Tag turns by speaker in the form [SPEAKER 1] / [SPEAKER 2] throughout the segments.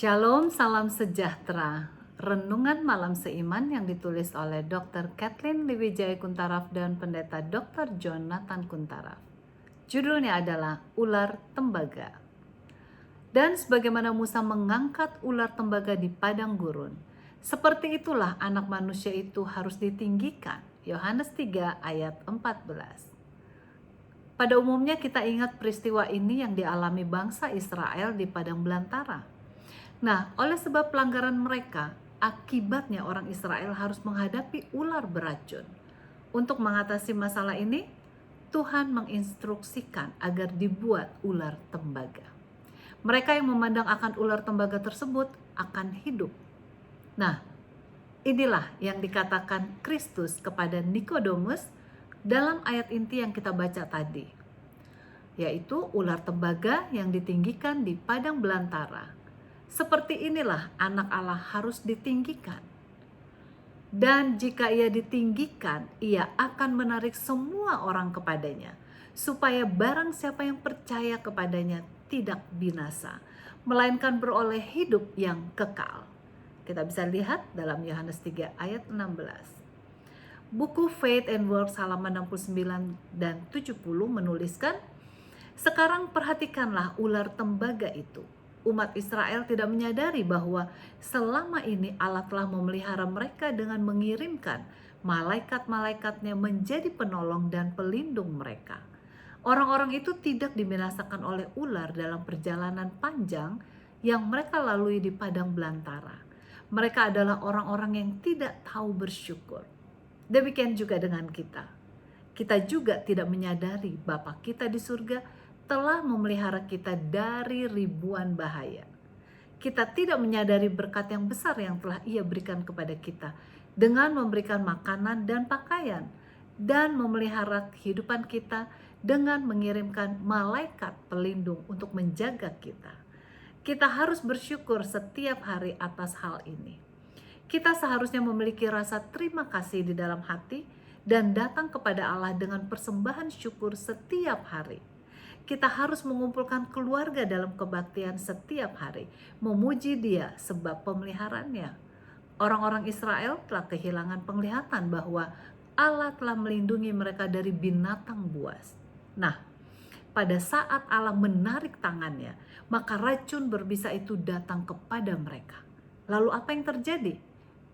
[SPEAKER 1] Shalom, salam sejahtera. Renungan malam seiman yang ditulis oleh Dr. Kathleen Liwijaya Kuntaraf dan Pendeta Dr. Jonathan Kuntaraf. Judulnya adalah Ular Tembaga. Dan sebagaimana Musa mengangkat ular tembaga di padang gurun, seperti itulah anak manusia itu harus ditinggikan. Yohanes 3 ayat 14. Pada umumnya kita ingat peristiwa ini yang dialami bangsa Israel di padang belantara. Nah, oleh sebab pelanggaran mereka, akibatnya orang Israel harus menghadapi ular beracun. Untuk mengatasi masalah ini, Tuhan menginstruksikan agar dibuat ular tembaga. Mereka yang memandang akan ular tembaga tersebut akan hidup. Nah, inilah yang dikatakan Kristus kepada Nikodemus dalam ayat inti yang kita baca tadi, yaitu ular tembaga yang ditinggikan di padang belantara. Seperti inilah anak Allah harus ditinggikan. Dan jika ia ditinggikan, ia akan menarik semua orang kepadanya, supaya barang siapa yang percaya kepadanya tidak binasa, melainkan beroleh hidup yang kekal. Kita bisa lihat dalam Yohanes 3 ayat 16. Buku Faith and Works halaman 69 dan 70 menuliskan, "Sekarang perhatikanlah ular tembaga itu. Umat Israel tidak menyadari bahwa selama ini Allah telah memelihara mereka dengan mengirimkan malaikat-malaikatnya menjadi penolong dan pelindung mereka. Orang-orang itu tidak dibinasakan oleh ular dalam perjalanan panjang yang mereka lalui di padang belantara. Mereka adalah orang-orang yang tidak tahu bersyukur. Demikian juga dengan kita. Kita juga tidak menyadari Bapa kita di surga telah memelihara kita dari ribuan bahaya. Kita tidak menyadari berkat yang besar yang telah Ia berikan kepada kita dengan memberikan makanan dan pakaian, dan memelihara kehidupan kita dengan mengirimkan malaikat pelindung untuk menjaga kita. Kita harus bersyukur setiap hari atas hal ini. Kita seharusnya memiliki rasa terima kasih di dalam hati dan datang kepada Allah dengan persembahan syukur setiap hari. Kita harus mengumpulkan keluarga dalam kebaktian setiap hari, memuji Dia sebab pemeliharaannya. Orang-orang Israel telah kehilangan penglihatan bahwa Allah telah melindungi mereka dari binatang buas. Nah, pada saat Allah menarik tangannya, maka racun berbisa itu datang kepada mereka. Lalu apa yang terjadi?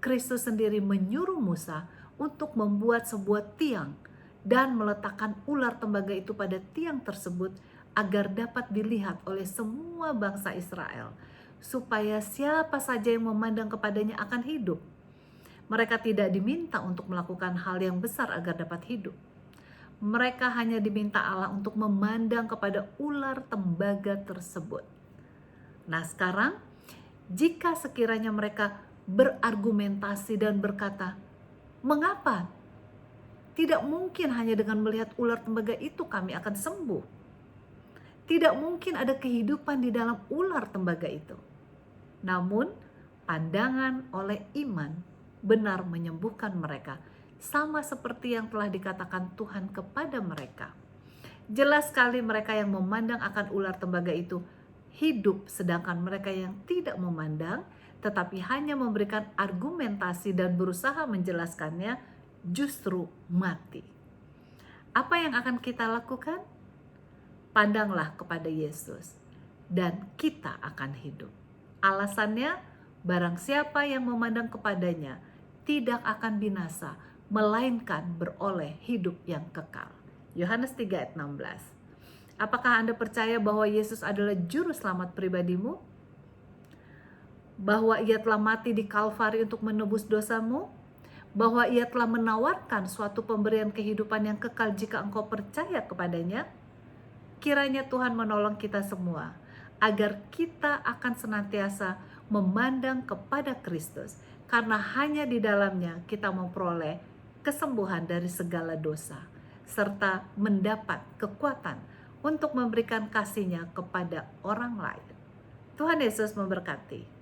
[SPEAKER 1] Kristus sendiri menyuruh Musa untuk membuat sebuah tiang dan meletakkan ular tembaga itu pada tiang tersebut agar dapat dilihat oleh semua bangsa Israel, supaya siapa saja yang memandang kepadanya akan hidup. Mereka tidak diminta untuk melakukan hal yang besar agar dapat hidup. Mereka hanya diminta Allah untuk memandang kepada ular tembaga tersebut. Nah, sekarang jika sekiranya mereka berargumentasi dan berkata, "Mengapa? Tidak mungkin hanya dengan melihat ular tembaga itu kami akan sembuh. Tidak mungkin ada kehidupan di dalam ular tembaga itu." Namun, pandangan oleh iman benar menyembuhkan mereka, sama seperti yang telah dikatakan Tuhan kepada mereka. Jelas sekali mereka yang memandang akan ular tembaga itu hidup, sedangkan mereka yang tidak memandang tetapi hanya memberikan argumentasi dan berusaha menjelaskannya justru mati. Apa yang akan kita lakukan? Pandanglah kepada Yesus dan kita akan hidup. Alasannya, barang siapa yang memandang kepadanya tidak akan binasa, melainkan beroleh hidup yang kekal. Yohanes 3 ayat 16. Apakah Anda percaya bahwa Yesus adalah juru selamat pribadimu? Bahwa Ia telah mati di Kalvari untuk menebus dosamu? Bahwa Ia telah menawarkan suatu pemberian kehidupan yang kekal jika engkau percaya kepadanya? Kiranya Tuhan menolong kita semua agar kita akan senantiasa memandang kepada Kristus, karena hanya di dalamnya kita memperoleh kesembuhan dari segala dosa serta mendapat kekuatan untuk memberikan kasih-Nya kepada orang lain. Tuhan Yesus memberkati.